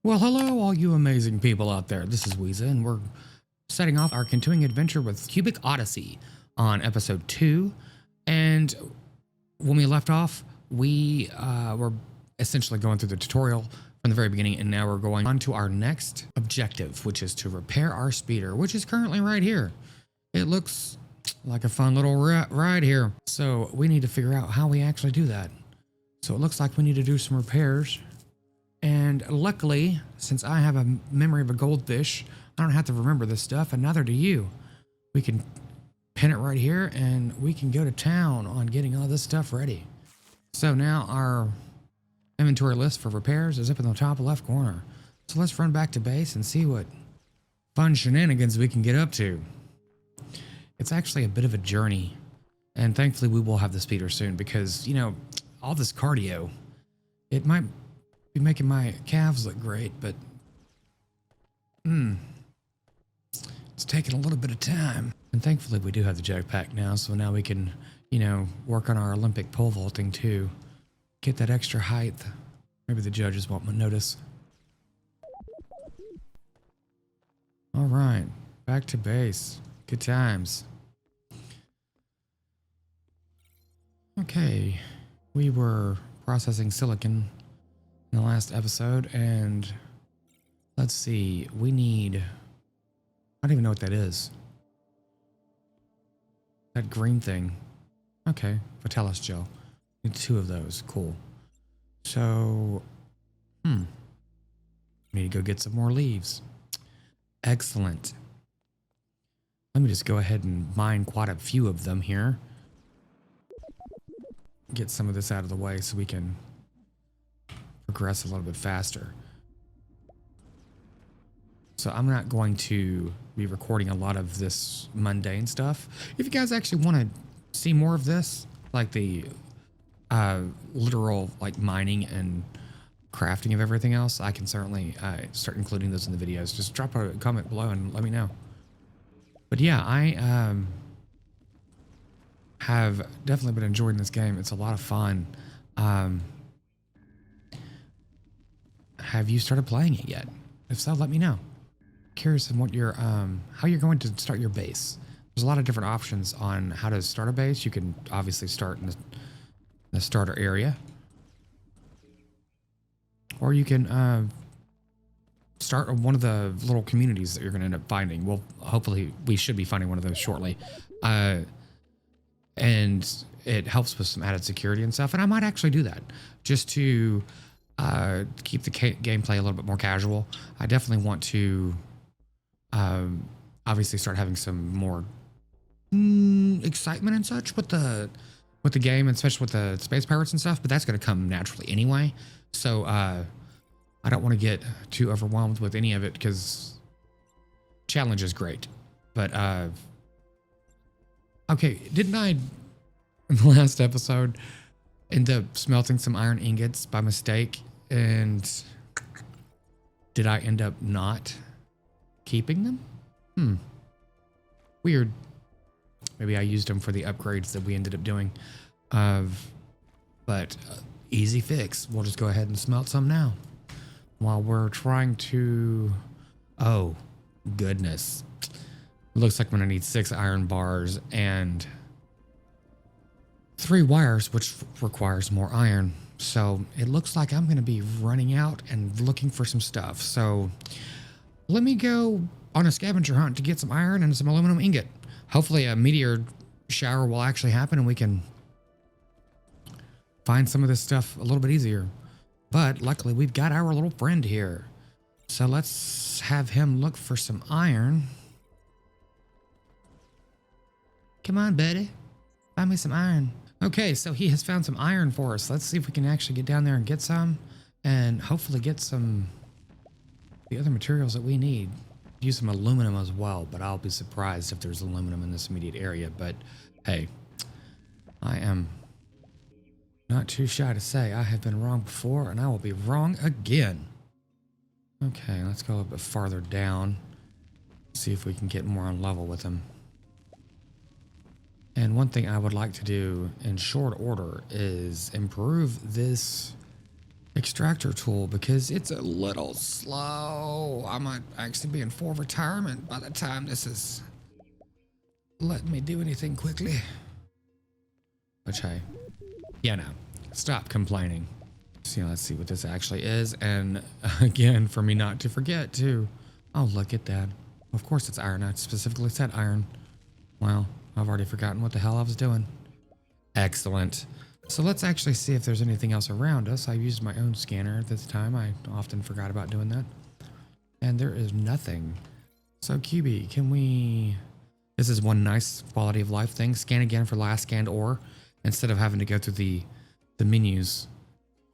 Well, hello, all you amazing people out there. This is Weeza, and we're setting off our continuing adventure with Cubic Odyssey on episode 2. And when we left off, we were essentially going through the tutorial from the very beginning, and now we're going on to our next objective, which is to repair our speeder, which is currently right here. It looks like a fun little ride here. So we need to figure out how we actually do that. So it looks like we need to do some repairs. And luckily, since I have a memory of a goldfish, I don't have to remember this stuff, and neither do you. We can pin it right here, and we can go to town on getting all this stuff ready. So now our inventory list for repairs is up in the top left corner. So let's run back to base and see what fun shenanigans we can get up to. It's actually a bit of a journey, and thankfully we will have the speeder soon because, you know, all this cardio, it might be making my calves look great, but it's taking a little bit of time. And thankfully we do have the jetpack now, so now we can, you know, work on our Olympic pole vaulting too. Get that extra height. Maybe the judges won't notice. All right, back to base. Good times. Okay, we were processing silicon in the last episode, and let's see, we need, I don't even know what that is. That green thing. Okay, Vitalis gel. Need 2 of those. Cool. So, need to go get some more leaves. Excellent. Let me just go ahead and mine quite a few of them here. Get some of this out of the way so we can progress a little bit faster. So I'm not going to be recording a lot of this mundane stuff. If you guys actually want to see more of this, like the literal like mining and crafting of everything else, I can certainly start including those in the videos. Just drop a comment below and let me know. But yeah, I have definitely been enjoying this game. It's a lot of fun. Have you started playing it yet? If so, let me know. Curious on what your how you're going to start your base. There's a lot of different options on how to start a base. You can obviously start in the starter area, or you can start one of the little communities that you're going to end up finding. Well, hopefully we should be finding one of those shortly. And it helps with some added security and stuff. And I might actually do that just to keep the gameplay a little bit more casual. I definitely want to obviously start having some more excitement and such with the game, and especially with the space pirates and stuff, but that's going to come naturally anyway. So I don't want to get too overwhelmed with any of it because challenge is great. But okay, didn't I in the last episode end up smelting some iron ingots by mistake? And did I end up not keeping them? Weird. Maybe I used them for the upgrades that we ended up doing. But easy fix. We'll just go ahead and smelt some now. While we're trying to... Oh, goodness. It looks like I'm going to need 6 iron bars and 3 wires, which requires more iron. So it looks like I'm going to be running out and looking for some stuff. So let me go on a scavenger hunt to get some iron and some aluminum ingot. Hopefully a meteor shower will actually happen and we can find some of this stuff a little bit easier. But luckily we've got our little friend here. So let's have him look for some iron. Come on, buddy. Find me some iron. Okay, so he has found some iron for us. Let's see if we can actually get down there and get some, and hopefully get some the other materials that we need. Use some aluminum as well, but I'll be surprised if there's aluminum in this immediate area. But hey, I am not too shy to say I have been wrong before, and I will be wrong again. Okay, let's go a little bit farther down. See if we can get more on level with him. And one thing I would like to do in short order is improve this extractor tool because it's a little slow. I might actually be in full retirement by the time this is letting me do anything quickly. Which, hey, yeah, no, stop complaining. So let's see what this actually is. And again, for me not to forget too. Oh, look at that. Of course it's iron. I specifically said iron. Well, I've already forgotten what the hell I was doing. Excellent. So let's actually see if there's anything else around us. I used my own scanner at this time. I often forgot about doing that. And there is nothing. So QB, can we... This is one nice quality of life thing. Scan again for last scanned ore. Instead of having to go through the menus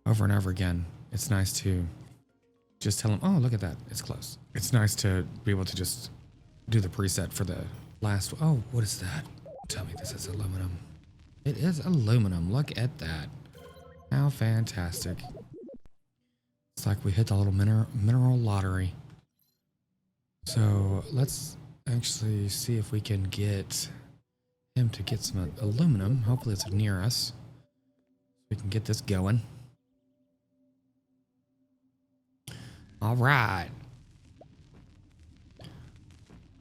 over and over again. It's nice to just tell them, oh, look at that. It's close. It's nice to be able to just do the preset for the last... Oh, what is that? Tell me this is aluminum. It is aluminum. Look at that. How fantastic. It's like we hit the little mineral lottery. So let's actually see if we can get him to get some aluminum. Hopefully it's near us. We can get this going. All right.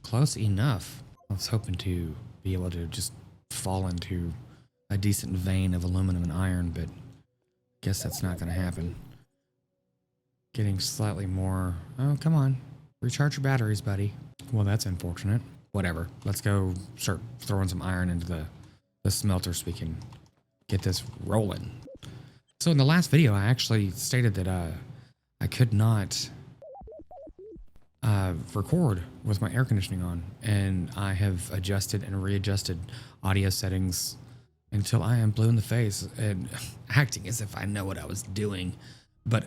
Close enough. I was hoping to be able to just fall into a decent vein of aluminum and iron, but guess that's not going to happen. Getting slightly more. Oh, come on. Recharge your batteries, buddy. Well, that's unfortunate. Whatever. Let's go start throwing some iron into the smelter so we can get this rolling. So in the last video, I actually stated that I could not record with my air conditioning on, and I have adjusted and readjusted audio settings until I am blue in the face and acting as if I know what I was doing. But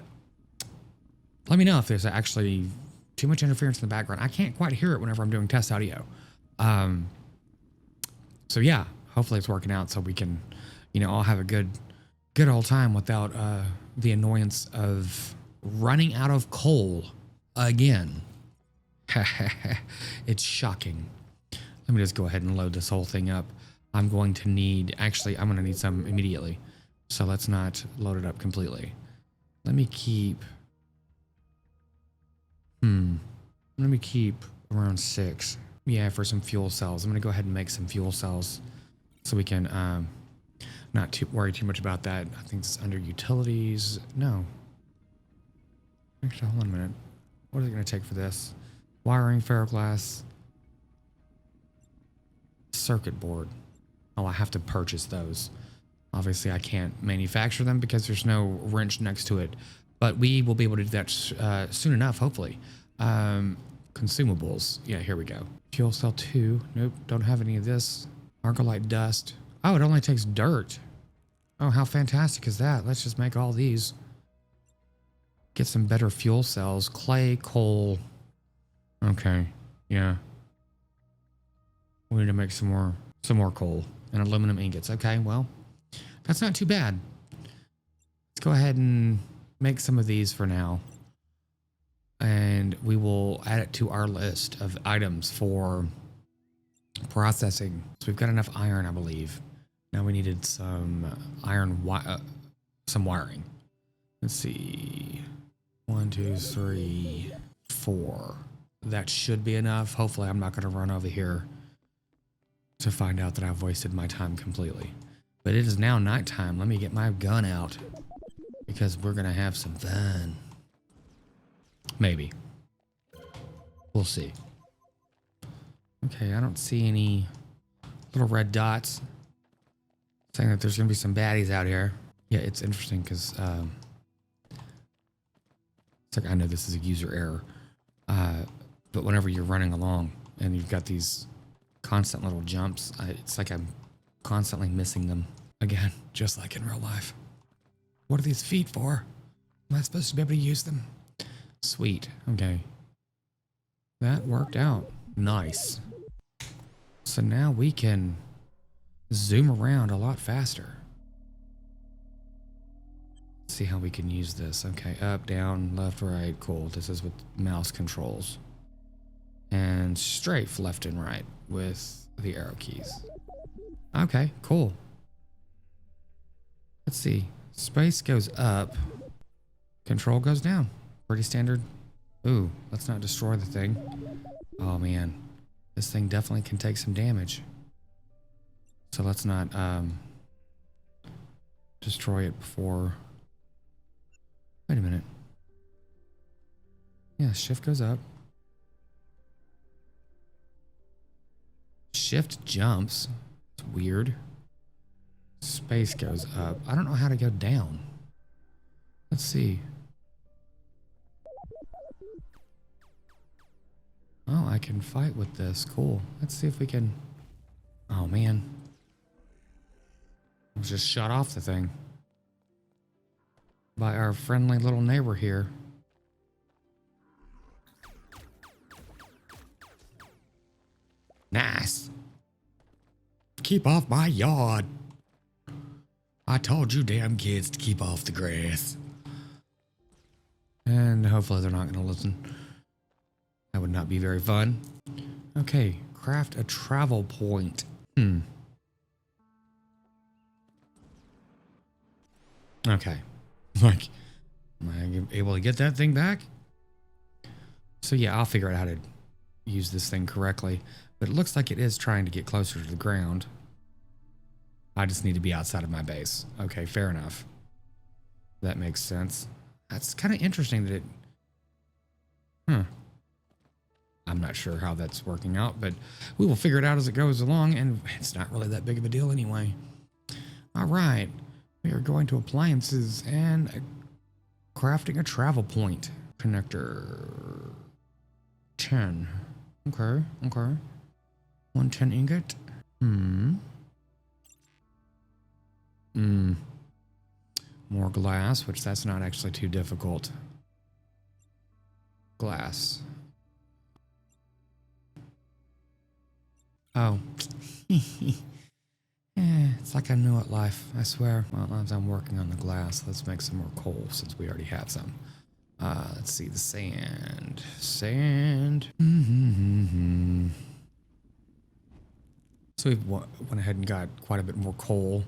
let me know if there's actually too much interference in the background. I can't quite hear it whenever I'm doing test audio. So yeah, hopefully it's working out so we can, all have a good old time without the annoyance of running out of coal again. It's shocking. Let me just go ahead and load this whole thing up. I'm going to need some immediately. So let's not load it up completely. Let me keep around 6. Yeah, for some fuel cells. I'm gonna go ahead and make some fuel cells so we can not worry too much about that. I think it's under utilities. No. Actually, hold on a minute. What is it gonna take for this? Wiring, ferroglass, circuit board. Oh, I have to purchase those. Obviously, I can't manufacture them because there's no wrench next to it. But we will be able to do that soon enough, hopefully. Consumables. Yeah, here we go. Fuel cell 2. Nope, don't have any of this. Argolite dust. Oh, it only takes dirt. Oh, how fantastic is that? Let's just make all these. Get some better fuel cells. Clay, coal. Okay, yeah. We need to make some more coal and aluminum ingots. Okay, well, that's not too bad. Let's go ahead and make some of these for now. And we will add it to our list of items for processing. So we've got enough iron, I believe. Now we needed some some wiring. Let's see. 1, 2, 3, 4. That should be enough. Hopefully I'm not going to run over here to find out that I've wasted my time completely. But it is now nighttime. Let me get my gun out because we're going to have some fun. Maybe. We'll see. Okay, I don't see any little red dots saying that there's going to be some baddies out here. Yeah, it's interesting because it's like, I know this is a user error, but whenever you're running along and you've got these constant little jumps, it's like I'm constantly missing them. Again, just like in real life. What are these feet for? Am I supposed to be able to use them? Sweet. Okay. That worked out. Nice. So now we can zoom around a lot faster. See how we can use this. Okay, up, down, left, right. Cool. This is with mouse controls. And strafe left and right with the arrow keys. Okay, cool. Let's see. Space goes up. Control goes down. Pretty standard. Ooh, let's not destroy the thing. Oh man, this thing definitely can take some damage. So let's not destroy it before. Wait a minute. Yeah, shift goes up. Shift jumps. It's weird. Space goes up. I don't know how to go down. Let's see. Oh, I can fight with this. Cool. Let's see if we can. Oh man. I was just shut off the thing by our friendly little neighbor here. Nice. Keep off my yard. I told you damn kids to keep off the grass. And hopefully they're not going to listen. That would not be very fun. Okay, craft a travel point. Okay. Like, am I able to get that thing back? So yeah, I'll figure out how to use this thing correctly. But it looks like it is trying to get closer to the ground. I just need to be outside of my base. Okay, fair enough. That makes sense. That's kind of interesting that it... I'm not sure how that's working out, but we will figure it out as it goes along, and it's not really that big of a deal anyway. All right. We are going to appliances and crafting a travel point. Connector 10. Okay. 110 ingot. More glass, which that's not actually too difficult. Glass. Oh. It's like I'm new at life, I swear. Well, as I'm working on the glass, let's make some more coal since we already have some. Let's see, the sand. So we've went ahead and got quite a bit more coal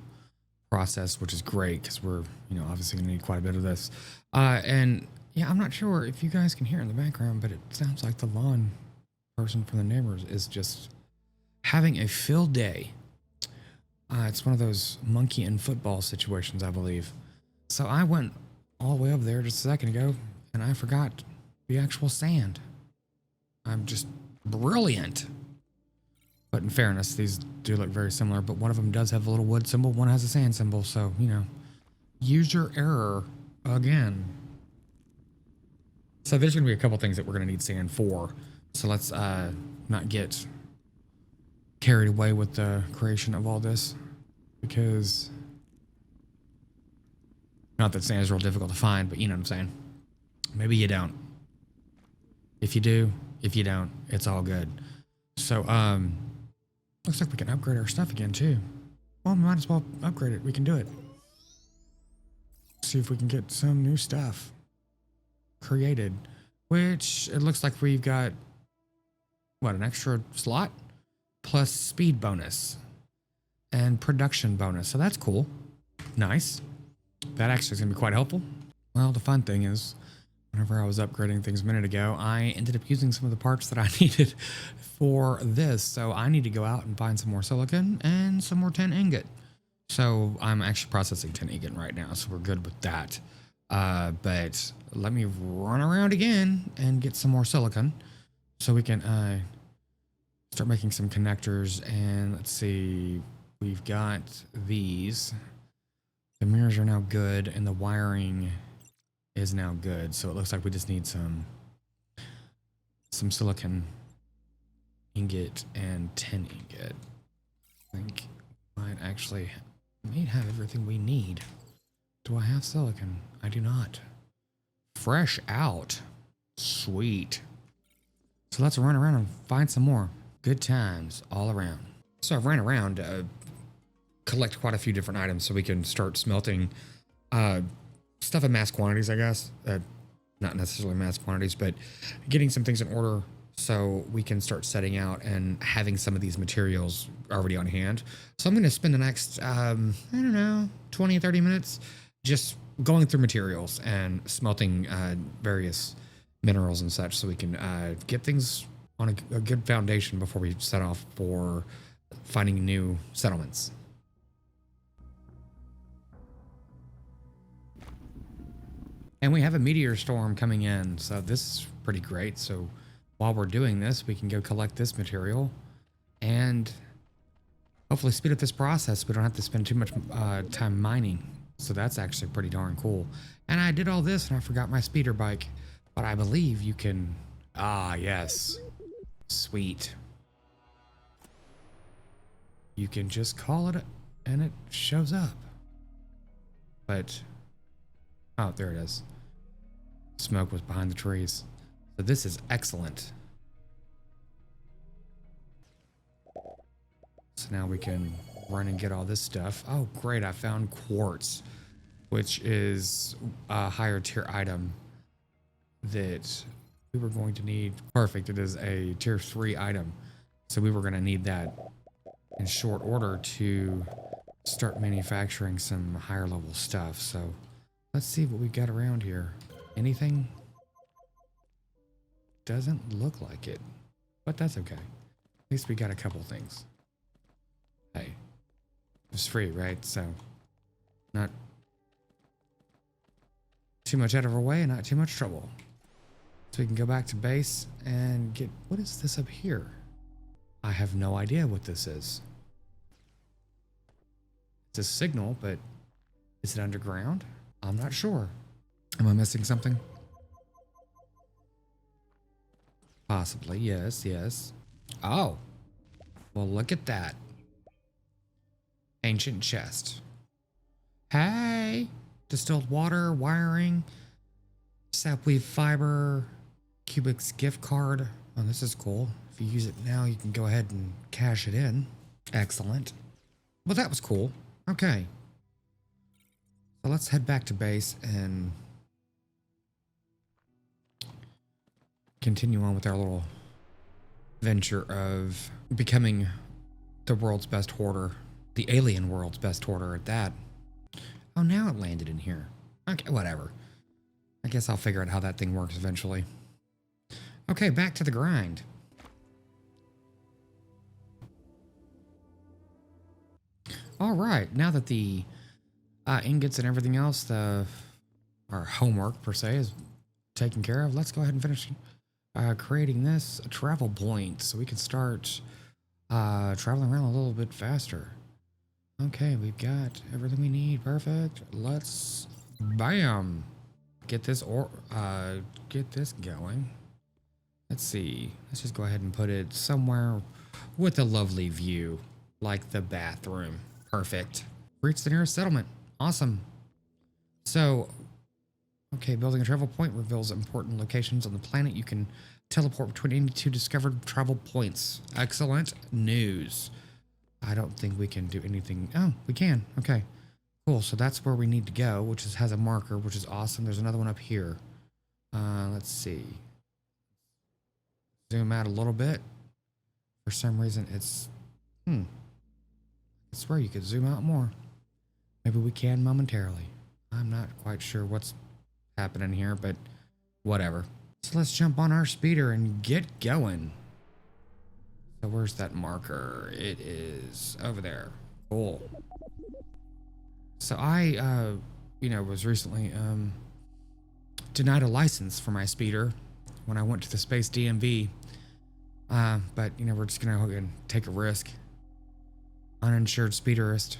processed, which is great because we're, obviously going to need quite a bit of this. And yeah, I'm not sure if you guys can hear in the background, but it sounds like the lawn person from the neighbors is just having a field day. It's one of those monkey and football situations, I believe. So I went all the way over there just a second ago, and I forgot the actual sand. I'm just brilliant. But in fairness, these do look very similar, but one of them does have a little wood symbol, one has a sand symbol, so, user error again. So there's going to be a couple things that we're going to need sand for. So let's not get carried away with the creation of all this, because not that sand is real difficult to find, but you know what I'm saying. Maybe you don't. If you do, if you don't, it's all good. So looks like we can upgrade our stuff again too. Well, we might as well upgrade it. We can do it. See if we can get some new stuff created, which it looks like we've got what, an extra slot plus speed bonus and production bonus. So that's cool. Nice. That actually is going to be quite helpful. Well, the fun thing is, whenever I was upgrading things a minute ago, I ended up using some of the parts that I needed for this. So I need to go out and find some more silicon and some more tin ingot. So I'm actually processing tin ingot right now, so we're good with that. But let me run around again and get some more silicon so we can start making some connectors. And let's see, we've got these. The mirrors are now good, and the wiring is now good. So it looks like we just need some silicon ingot and tin ingot. I think I may have everything we need. Do I have silicon? I do not. Fresh out. Sweet. So let's run around and find some more. Good times all around. So I've ran around, collect quite a few different items so we can start smelting stuff in mass quantities, I guess. Not necessarily mass quantities, but getting some things in order so we can start setting out and having some of these materials already on hand. So I'm going to spend the next, I don't know, 20, 30 minutes just going through materials and smelting various minerals and such so we can get things on a good foundation before we set off for finding new settlements. And we have a meteor storm coming in, so this is pretty great. So while we're doing this, we can go collect this material and hopefully speed up this process. We don't have to spend too much time mining. So that's actually pretty darn cool. And I did all this and I forgot my speeder bike, but I believe you can, yes, sweet. You can just call it and it shows up. But, oh, there it is. Smoke was behind the trees. So this is excellent. So now we can run and get all this stuff. Oh, great. I found quartz, which is a higher tier item that we were going to need. Perfect. It is a tier 3 item. So we were going to need that in short order to start manufacturing some higher level stuff. So let's see what we got around here. Anything? Doesn't look like it, but that's okay. At least we got a couple things. Hey, it's free, right? So not too much out of our way and not too much trouble. So we can go back to base and get, what is this up here? I have no idea what this is. It's a signal, but is it underground? I'm not sure. Am I missing something? Possibly, yes, yes. Oh, well, look at that. Ancient chest. Hey, distilled water, wiring, sapweave fiber, Cubic's gift card. Oh, this is cool. If you use it now, you can go ahead and cash it in. Excellent. Well, that was cool. Okay. So let's head back to base and continue on with our little venture of becoming the world's best hoarder. The alien world's best hoarder at that. Oh, now it landed in here. Okay, whatever. I guess I'll figure out how that thing works eventually. Okay, back to the grind. All right, now that the ingots and everything else, our homework per se, is taken care of, let's go ahead and finish creating this travel point so we can start traveling around a little bit faster. Okay, we've got everything we need. Perfect. Let's, bam, get this going. Let's see. Let's just go ahead and put it somewhere with a lovely view, like the bathroom. Perfect. Reach the nearest settlement. Awesome. So, okay, building a travel point reveals important locations on the planet. You can teleport between any two discovered travel points. Excellent news. I don't think we can do anything. Oh, we can. Okay, cool. So that's where we need to go, which has a marker, which is awesome. There's another one up here. Let's see. Zoom out a little bit. For some reason, it's... I swear you could zoom out more. Maybe we can momentarily. I'm not quite sure what's happening here, but whatever. So let's jump on our speeder and get going. So where's that marker? It is over there. Cool. So I, was recently denied a license for my speeder when I went to the Space DMV. But, we're just going to go and take a risk. Uninsured speederist.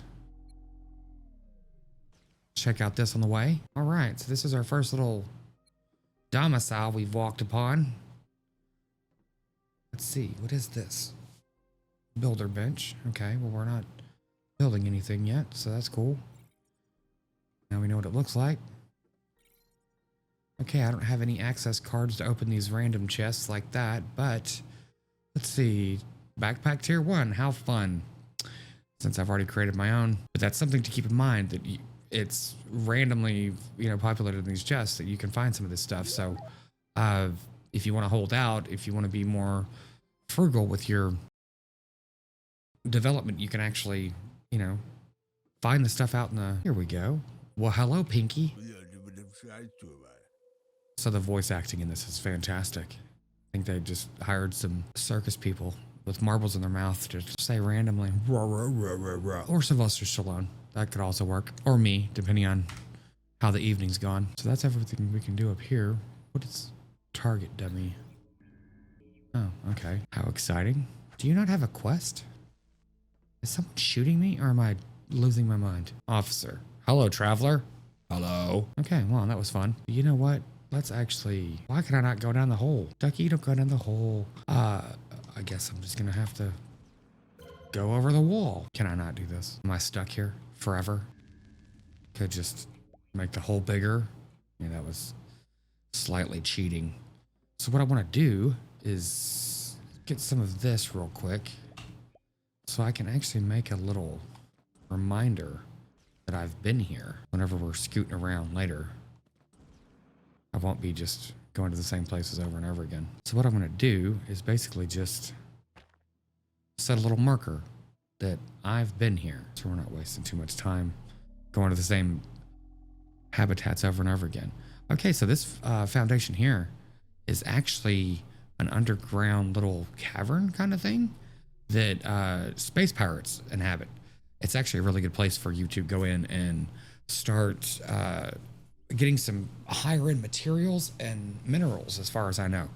Check out this on the way. All right, so this is our first little domicile we've walked upon. Let's see, what is this? Builder bench. Okay, well, we're not building anything yet, so that's cool. Now we know what it looks like. Okay, I don't have any access cards to open these random chests like that, but let's see. Backpack tier 1, how fun. Since I've already created my own. But that's something to keep in mind, that it's randomly, populated in these chests that you can find some of this stuff. So if you want to hold out, if you want to be more frugal with your development, you can actually, find the stuff out in the, here we go. Well, hello, Pinky. So the voice acting in this is fantastic. I think they just hired some circus people with marbles in their mouth to say randomly, rah, rah, rah, rah, rah. Or Sylvester Stallone. That could also work. Or me, depending on how the evening's gone. So that's everything we can do up here. What is target dummy? Oh, okay. How exciting. Do you not have a quest? Is someone shooting me or am I losing my mind? Officer. Hello, traveler. Hello. Okay, well, that was fun. You know what? Let's actually... Why can I not go down the hole? Ducky, don't go down the hole. I guess I'm just gonna have to go over the wall. Can I not do this? Am I stuck here forever? Could just make the hole bigger. Yeah, that was slightly cheating. So what I want to do is get some of this real quick so I can actually make a little reminder that I've been here whenever we're scooting around later. I won't be just going to the same places over and over again. So what I'm going to do is basically just set a little marker that I've been here, so we're not wasting too much time going to the same habitats over and over again. Okay, so this foundation here is actually an underground little cavern kind of thing that space pirates inhabit. It's actually a really good place for you to go in and start getting some higher end materials and minerals, as far as I know.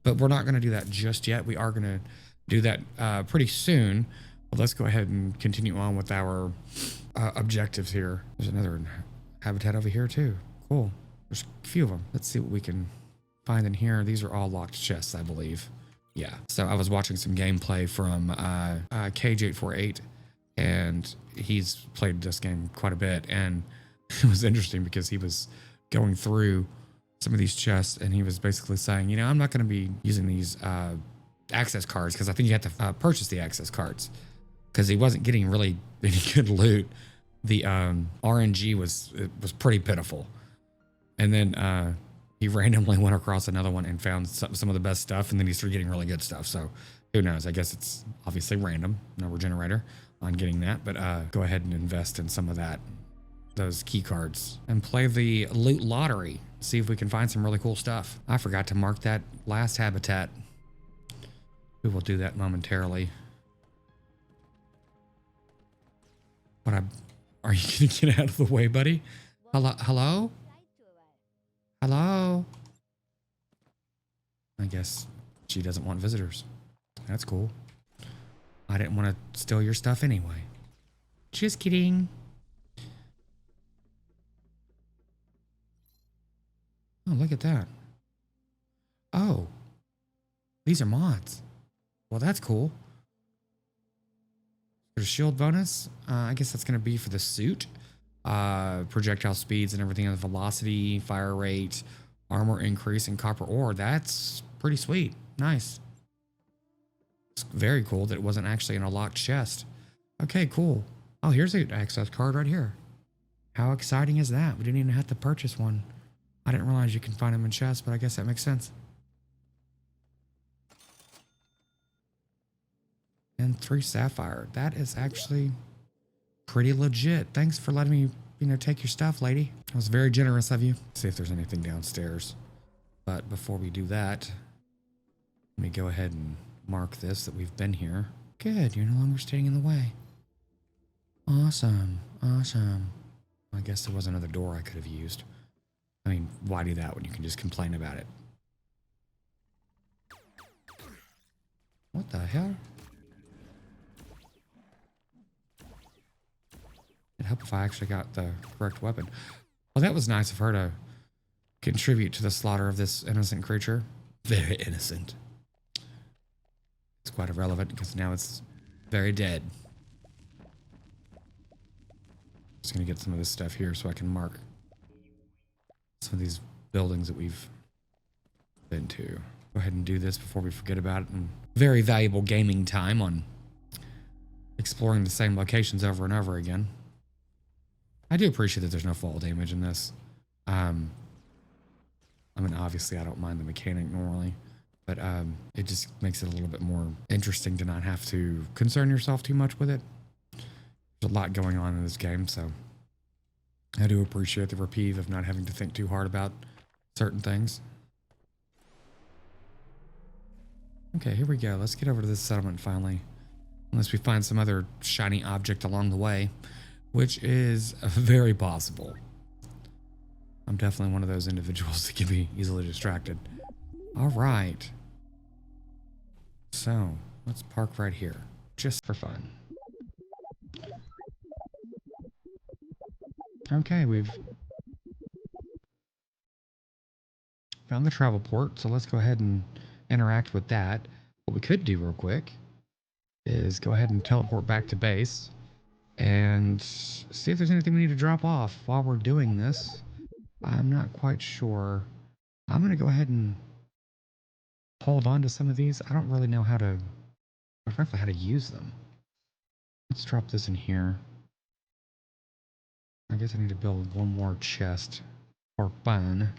But we're not going to do that just yet. We are going to do that pretty soon. But let's go ahead and continue on with our objectives here. There's another habitat over here too. Cool. There's a few of them. Let's see what we can find in here. These are all locked chests, I believe. Yeah. So I was watching some gameplay from Cage848, and he's played this game quite a bit, and it was interesting because he was going through some of these chests and he was basically saying, you know, I'm not going to be using these access cards because I think you have to purchase the access cards because he wasn't getting really any good loot. The RNG was pretty pitiful. And then he randomly went across another one and found some of the best stuff, and then he started getting really good stuff. So who knows? I guess it's obviously random, number generator on getting that, but go ahead and invest in some of those key cards and play the loot lottery. See if we can find some really cool stuff. I forgot to mark that last habitat. We will do that momentarily. But are you gonna get out of the way, buddy? Hello? Hello? Hello? I guess she doesn't want visitors. That's cool. I didn't want to steal your stuff anyway. Just kidding. Oh, look at that. Oh, these are mods. Well, that's cool. There's a shield bonus. I guess that's going to be for the suit. Projectile speeds and everything, velocity, fire rate, armor increase, and copper ore. That's pretty sweet. Nice. It's very cool that it wasn't actually in a locked chest. Okay, cool. Oh, here's an access card right here. How exciting is that? We didn't even have to purchase one. I didn't realize you can find them in chests, but I guess that makes sense. And 3 sapphire. That is actually pretty legit. Thanks for letting me, take your stuff, lady. That was very generous of you. See if there's anything downstairs. But before we do that, let me go ahead and mark this that we've been here. Good, you're no longer standing in the way. Awesome, awesome. I guess there was another door I could have used. I mean, why do that when you can just complain about it? What the hell? It'd help if I actually got the correct weapon. Well, that was nice of her to contribute to the slaughter of this innocent creature. Very innocent. It's quite irrelevant because now it's very dead. Just gonna get some of this stuff here so I can mark some of these buildings that we've been to. Go ahead and do this before we forget about it. And very valuable gaming time on exploring the same locations over and over again. I do appreciate that there's no fall damage in this. I mean, obviously I don't mind the mechanic normally, but it just makes it a little bit more interesting to not have to concern yourself too much with it. There's a lot going on in this game, so I do appreciate the reprieve of not having to think too hard about certain things. Okay, here we go. Let's get over to this settlement finally. Unless we find some other shiny object along the way, which is very possible. I'm definitely one of those individuals that can be easily distracted. All right. So, let's park right here, just for fun. Okay, we've found the travel port, so let's go ahead and interact with that. What we could do real quick is go ahead and teleport back to base and see if there's anything we need to drop off while we're doing this. I'm not quite sure. I'm going to go ahead and hold on to some of these. I don't really know how to, or frankly, how to use them. Let's drop this in here. I guess I need to build one more chest for fun.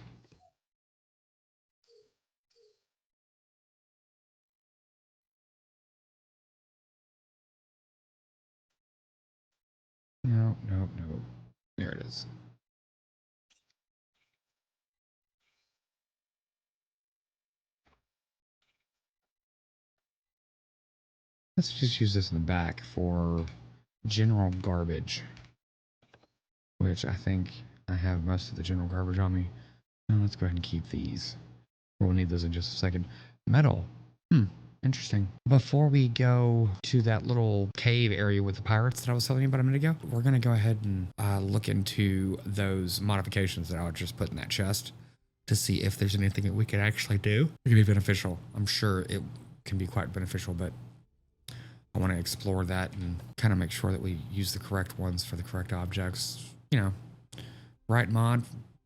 No, no, no. There it is. Let's just use this in the back for general garbage, which I think I have most of the general garbage on me. Now let's go ahead and keep these. We'll need those in just a second. Metal. Interesting. Before we go to that little cave area with the pirates that I was telling you about a minute ago, we're going to go ahead and look into those modifications that I would just put in that chest to see if there's anything that we could actually do. It could be beneficial. I'm sure it can be quite beneficial, but I want to explore that and kind of make sure that we use the correct ones for the correct objects. You know, right mod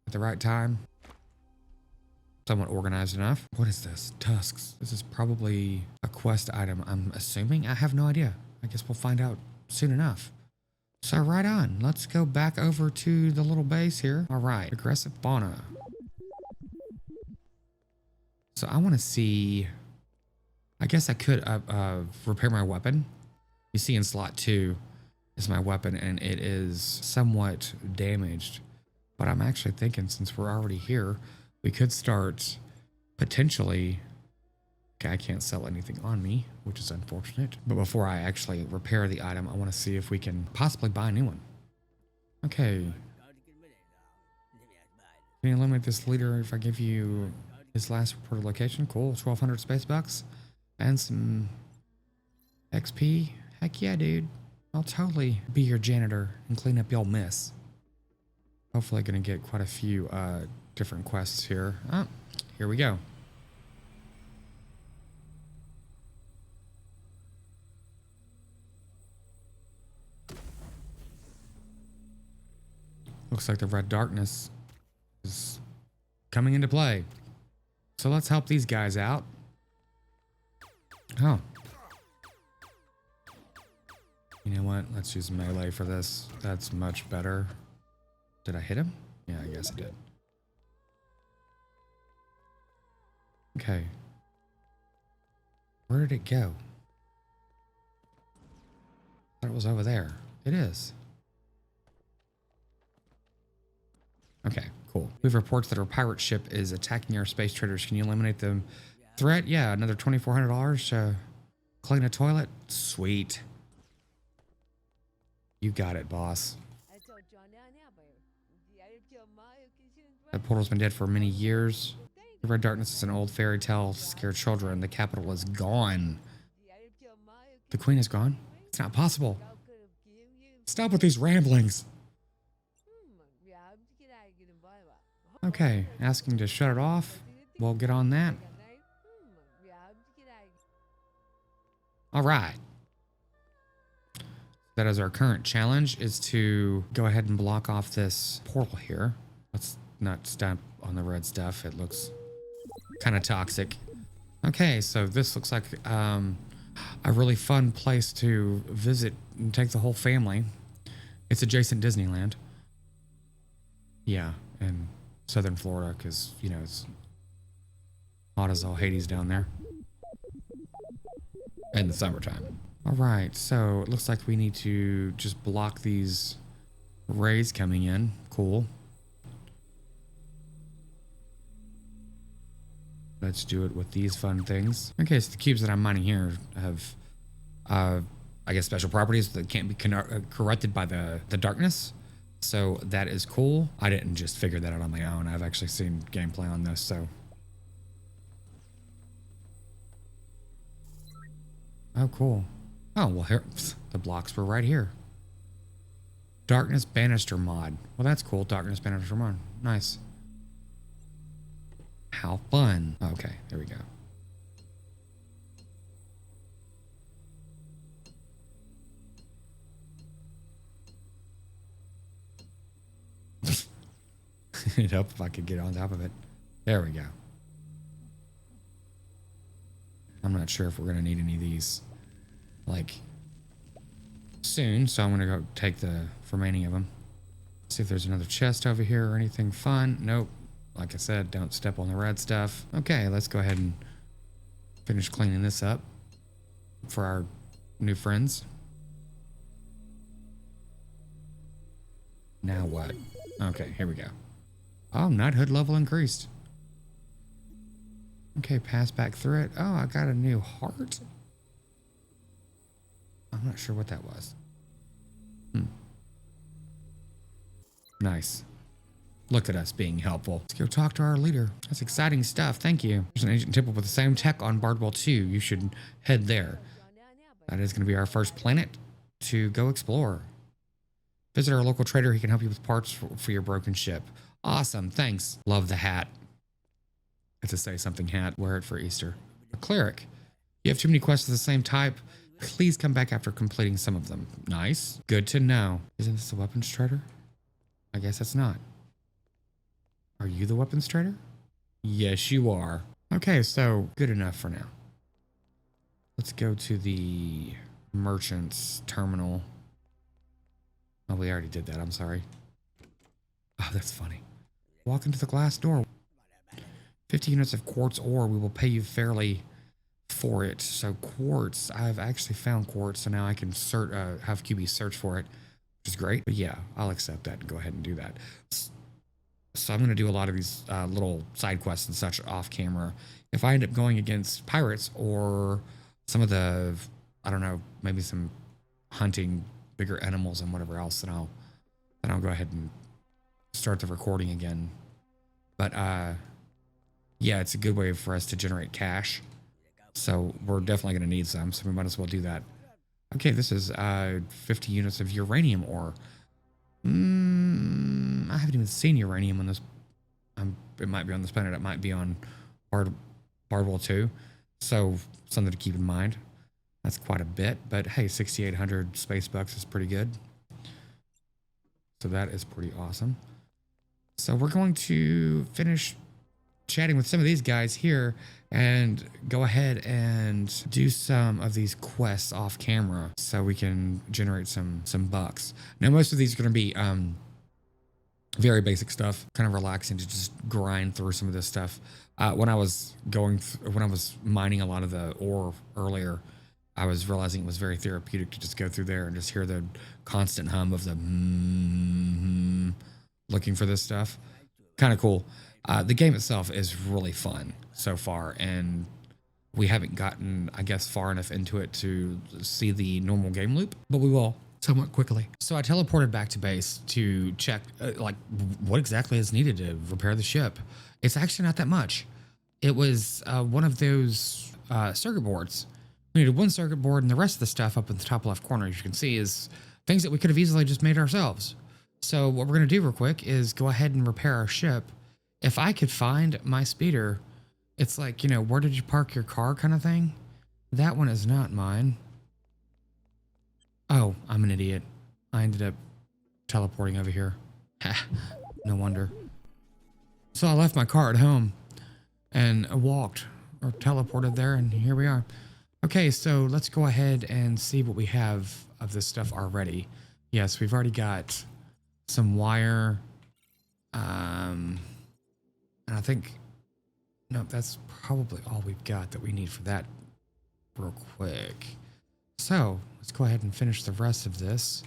at the right time. Somewhat organized enough. What is this? Tusks. This is probably a quest item, I'm assuming. I have no idea. I guess we'll find out soon enough. So right on. Let's go back over to the little base here. All right. Aggressive fauna. So I want to see... I guess I could repair my weapon. You see in slot 2 is my weapon, and it is somewhat damaged. But I'm actually thinking, since we're already here, we could start potentially... Okay, I can't sell anything on me, which is unfortunate. But before I actually repair the item, I want to see if we can possibly buy a new one. Okay. Can you eliminate this leader if I give you his last reported location? Cool, 1,200 space bucks. And some XP. Heck yeah, dude. I'll totally be your janitor and clean up your mess. Hopefully gonna get quite a few different quests here. Oh, here we go. Looks like the red darkness is coming into play. So let's help these guys out. Oh. You know what? Let's use melee for this. That's much better. Did I hit him? Yeah, I guess I did. Okay. Where did it go? I thought it was over there. It is. Okay, cool. We have reports that our pirate ship is attacking our space traders. Can you eliminate the threat? Yeah, another $2,400 to clean a toilet. Sweet. You got it, boss. That portal's been dead for many years. The Red Darkness is an old fairy tale to scare children. The capital is gone. The queen is gone? It's not possible. Stop with these ramblings. Okay, asking to shut it off. We'll get on that. All right. That is our current challenge, is to go ahead and block off this portal here. Let's not stamp on the red stuff. It looks kind of toxic. Okay, so this looks like a really fun place to visit and take the whole family. It's adjacent Disneyland. Yeah, and Southern Florida, because, you know, it's hot as all Hades down there in the summertime. All right, so it looks like we need to just block these Rays coming in. Cool. Let's do it with these fun things. Okay, so the cubes that I'm mining here have, I guess, special properties that can't be corrupted by the darkness. So that is cool. I didn't just figure that out on my own. I've actually seen gameplay on this, so. Oh, cool. Oh, well, here, the blocks were right here. Darkness Banister mod. Well, that's cool. Darkness Banister mod. Nice. How fun. Okay, there we go. It'd help if I could get on top of it. There we go. I'm not sure if we're going to need any of these, like, soon. So I'm going to go take the remaining of them. See if there's another chest over here or anything fun. Nope. Like I said, don't step on the red stuff. Okay, let's go ahead and finish cleaning this up for our new friends. Now what? Okay, here we go. Oh, knighthood level increased. Okay, pass back through it. Oh, I got a new heart. I'm not sure what that was. Nice. Look at us being helpful. Let's go talk to our leader. That's exciting stuff. Thank you. There's an ancient temple with the same tech on Bardwell 2. You should head there. That is going to be our first planet to go explore. Visit our local trader. He can help you with parts for your broken ship. Awesome. Thanks. Love the hat. It's a say something hat. Wear it for Easter. A cleric. You have too many quests of the same type. Please come back after completing some of them. Nice. Good to know. Isn't this a weapons trader? I guess it's not. Are you the weapons trader? Yes, you are. Okay, so good enough for now. Let's go to the merchant's terminal. Oh, we already did that. I'm sorry. Oh, that's funny. Walk into the glass door. 50 units of quartz ore. We will pay you fairly for it. So quartz, I've actually found quartz, so now I can have QB search for it, which is great. But yeah, I'll accept that and go ahead and do that. So I'm going to do a lot of these little side quests and such off camera. If I end up going against pirates or some of the, I don't know, maybe some hunting bigger animals and whatever else, then I'll go ahead and start the recording again. But yeah, it's a good way for us to generate cash. So we're definitely going to need some, so we might as well do that. Okay, this is 50 units of uranium ore. I haven't even seen uranium on this. It might be on this planet. It might be on Bardwell 2. So something to keep in mind. That's quite a bit, but hey, 6,800 space bucks is pretty good. So that is pretty awesome. So we're going to finish chatting with some of these guys here and go ahead and do some of these quests off camera so we can generate some bucks. Now, most of these are going to be very basic stuff, kind of relaxing to just grind through some of this stuff. When I was mining a lot of the ore earlier, I was realizing it was very therapeutic to just go through there and just hear the constant hum of the looking for this stuff. Kind of cool. The game itself is really fun so far, and we haven't gotten, I guess, far enough into it to see the normal game loop, but we will somewhat quickly. So I teleported back to base to check like what exactly is needed to repair the ship. It's actually not that much. It was one of those circuit boards. We needed one circuit board, and the rest of the stuff up in the top left corner, as you can see, is things that we could have easily just made ourselves. So what we're going to do real quick is go ahead and repair our ship. If I could find my speeder, it's like, you know, where did you park your car kind of thing? That one is not mine. Oh, I'm an idiot. I ended up teleporting over here. No wonder. So I left my car at home and walked or teleported there, and here we are. Okay, so let's go ahead and see what we have of this stuff already. Yes, we've already got some wire. And I think, no, that's probably all we've got that we need for that real quick. So let's go ahead and finish the rest of this.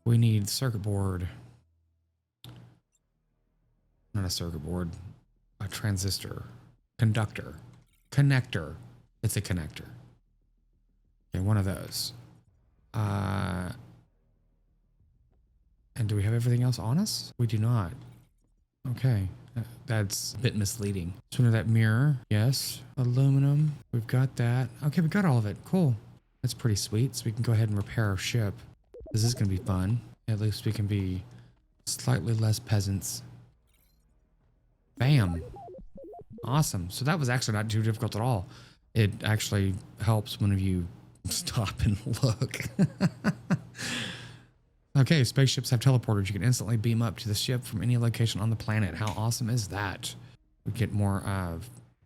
We need circuit board Not a circuit board, a transistor, conductor, connector. It's a connector. Okay, one of those. And do we have everything else on us? We do not. Okay, that's a bit misleading. So under that mirror, yes. Aluminum, we've got that. Okay, we got all of it. Cool. That's pretty sweet. So we can go ahead and repair our ship. This is going to be fun. At least we can be slightly less peasants. Bam. Awesome. So that was actually not too difficult at all. It actually helps when you stop and look. Okay, spaceships have teleporters. You can instantly beam up to the ship from any location on the planet. How awesome is that? We get more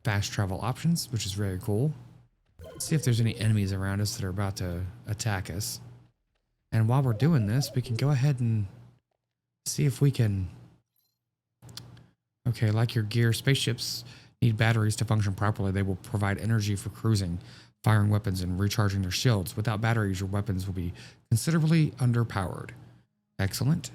fast travel options, which is very cool. Let's see if there's any enemies around us that are about to attack us. And while we're doing this, we can go ahead and see if we can... Okay, like your gear, spaceships need batteries to function properly. They will provide energy for cruising, firing weapons, and recharging their shields. Without batteries, your weapons will be considerably underpowered. Excellent.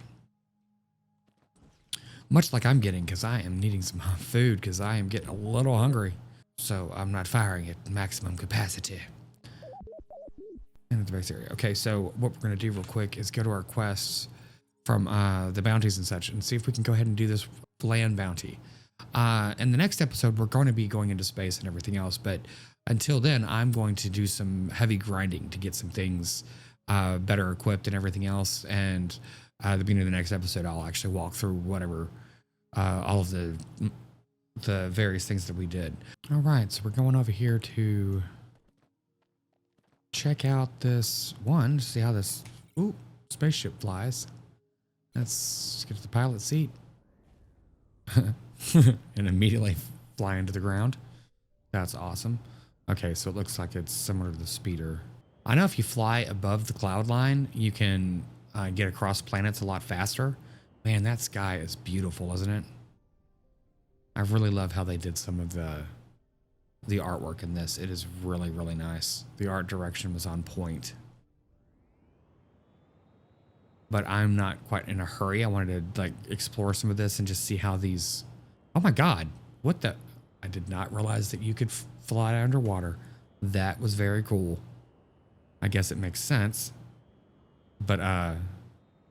Much like I'm getting, because I am needing some food, because I am getting a little hungry. So I'm not firing at maximum capacity. And at the base area. Okay, so what we're going to do real quick is go to our quests from the bounties and such, and see if we can go ahead and do this land bounty. In the next episode, we're going to be going into space and everything else, but until then, I'm going to do some heavy grinding to get some things better equipped and everything else. And at the beginning of the next episode, I'll actually walk through whatever, all of the various things that we did. All right, so we're going over here to check out this one, see how this spaceship flies. Let's get to the pilot seat. And immediately fly into the ground. That's awesome. Okay, so it looks like it's similar to the speeder. I know if you fly above the cloud line, you can get across planets a lot faster. Man, that sky is beautiful, isn't it? I really love how they did some of the artwork in this. It is really, really nice. The art direction was on point. But I'm not quite in a hurry. I wanted to like explore some of this and just see how these... Oh my God, what the... I did not realize that you could fly underwater. That was very cool. I guess it makes sense. But,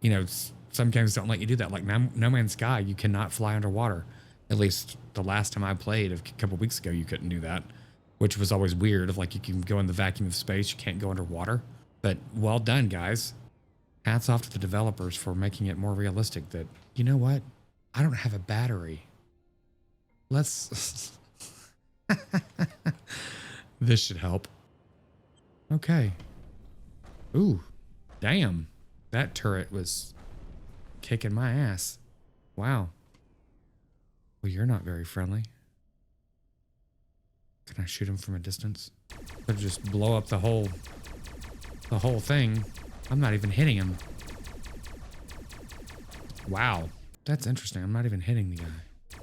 you know, some games don't let you do that. Like No Man's Sky, you cannot fly underwater. At least the last time I played a couple weeks ago, you couldn't do that. Which was always weird. Of like, you can go in the vacuum of space, you can't go underwater. But well done, guys. Hats off to the developers for making it more realistic that, you know what? I don't have a battery. Let's... This should help. Okay. Ooh, damn. That turret was kicking my ass. Wow. Well, you're not very friendly. Can I shoot him from a distance? Or just blow up the whole thing. I'm not even hitting him. Wow. That's interesting. I'm not even hitting the guy.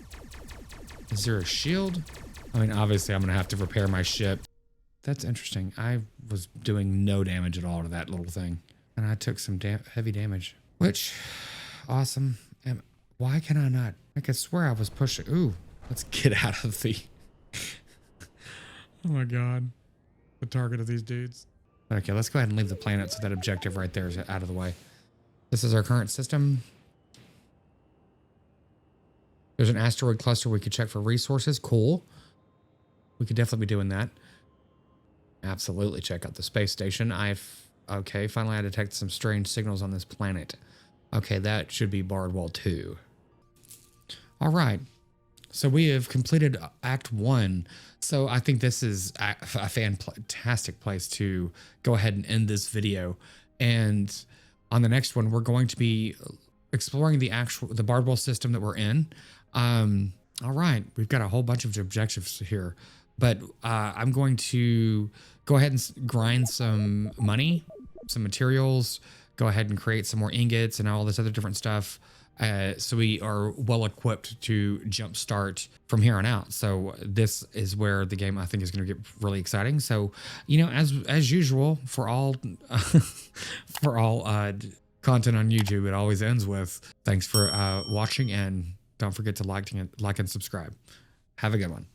Is there a shield? I mean, obviously I'm going to have to repair my ship. That's interesting. I was doing no damage at all to that little thing. And I took some heavy damage. Which, awesome. Why can I not? I could swear I was pushing. Ooh, let's get out of the... Oh my God. The target of these dudes. Okay, let's go ahead and leave the planet so that objective right there is out of the way. This is our current system. There's an asteroid cluster we could check for resources. Cool. We could definitely be doing that. Absolutely check out the space station. Okay, finally I detected some strange signals on this planet. Okay, that should be Barred Wall 2. All right. So we have completed Act 1. So I think this is a fantastic place to go ahead and end this video. And on the next one, we're going to be exploring the Barred Wall system that we're in. All right, we've got a whole bunch of objectives here, but I'm going to go ahead and grind some money, some materials, go ahead and create some more ingots and all this other different stuff. So we are well equipped to jumpstart from here on out. So this is where the game I think is going to get really exciting. So, you know, as usual for all content on YouTube, it always ends with thanks for watching and Don't forget to like and subscribe. Have a good one.